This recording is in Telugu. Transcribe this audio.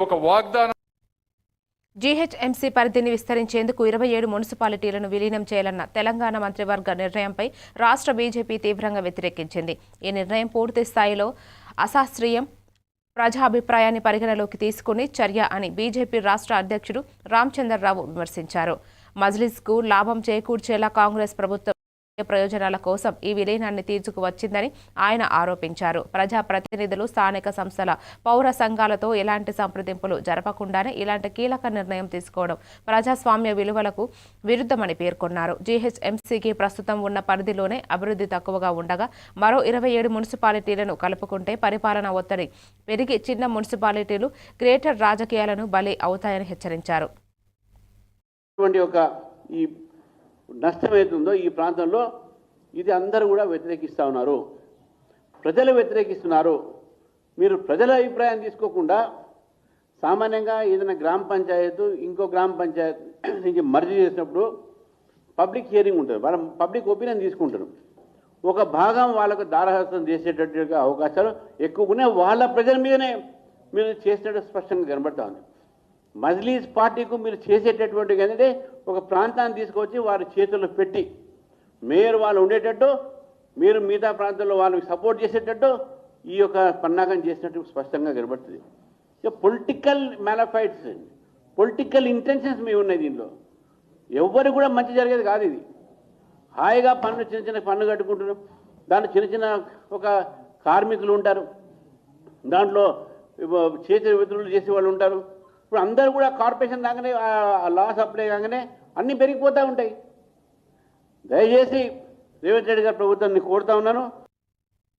ఒక వాగ్దానం జీహెచ్ఎంసీ పరిధిని విస్తరించేందుకు 27 మున్సిపాలిటీలను విలీనం చేయాలన్న తెలంగాణ మంత్రివర్గ నిర్ణయంపై రాష్ట్ర బీజేపీ తీవ్రంగా వ్యతిరేకించింది. ఈ నిర్ణయం పూర్తి స్థాయిలో అశాస్త్రీయం, ప్రజాభిప్రాయాన్ని పరిగణలోకి తీసుకుని చర్య అని బీజేపీ రాష్ట్ర అధ్యక్షుడు రామచంద్రరావు విమర్శించారు. మజ్లిస్కు లాభం చేకూర్చేలా కాంగ్రెస్ ప్రభుత్వం ప్రయోజనాల కోసం ఈ విలీనాన్ని తీసుకువచ్చిందని ఆయన ఆరోపించారు. ప్రజాప్రతినిధులు, స్థానిక సంస్థల, పౌర సంఘాలతో ఎలాంటి సంప్రదింపులు జరపకుండానే ఇలాంటి కీలక నిర్ణయం తీసుకోవడం ప్రజాస్వామ్య విలువలకు విరుద్ధమని పేర్కొన్నారు. జీహెచ్ఎంసీకి ప్రస్తుతం ఉన్న పరిధిలోనే అభివృద్ధి తక్కువగా ఉండగా మరో 27 మున్సిపాలిటీలను కలుపుకుంటే పరిపాలన ఒత్తిడి పెరిగి చిన్న మున్సిపాలిటీలు గ్రేటర్ రాజకీయాలను బలి అవుతాయని హెచ్చరించారు. నష్టం ఏతుందో ఈ ప్రాంతంలో ఇది అందరూ కూడా వ్యతిరేకిస్తూ ఉన్నారు, ప్రజలు వ్యతిరేకిస్తున్నారు. మీరు ప్రజల అభిప్రాయం తీసుకోకుండా సామాన్యంగా ఏదైనా గ్రామ పంచాయతీ ఇంకో గ్రామ పంచాయతీ నుంచి మర్జీ చేసినప్పుడు పబ్లిక్ హియరింగ్ ఉంటుంది, వాళ్ళ పబ్లిక్ ఒపీనియన్ తీసుకుంటారు. ఒక భాగం వాళ్ళకు దారహస్తం చేసేటట్టుగా అవకాశాలు ఎక్కువగానే వాళ్ళ ప్రజల మీదనే మీరు చేసేటట్టు స్పష్టంగా కనబడతా ఉంది. మజ్లీస్ పార్టీకు మీరు చేసేటటువంటి ఏంటంటే ఒక ప్రాంతాన్ని తీసుకొచ్చి వారి చేతుల్లో పెట్టి మేయర్ వాళ్ళు ఉండేటట్టు, మీరు మిగతా ప్రాంతాల్లో వాళ్ళకి సపోర్ట్ చేసేటట్టు ఈ యొక్క పన్నాగం చేసినట్టు స్పష్టంగా కనబడుతుంది. ఇక పొలిటికల్ మ్యానిఫైట్స్, పొలిటికల్ ఇంటెన్షన్స్ మీ ఉన్నాయి దీనిలో. ఎవరు కూడా మంచి జరిగేది కాదు. ఇది హాయిగా చిన్న చిన్న పన్ను కట్టుకుంటున్నారు. దాంట్లో చిన్న చిన్న ఒక కార్మికులు ఉంటారు, దాంట్లో చేతి విధులు చేసే వాళ్ళు ఉంటారు. ఇప్పుడు అందరూ కూడా కార్పొరేషన్ రాగానే లాస్ అప్లై కాగానే అన్నీ పెరిగిపోతూ ఉంటాయి. దయచేసి రేవంత్ రెడ్డి గారి ప్రభుత్వాన్ని కోరుతా ఉన్నాను,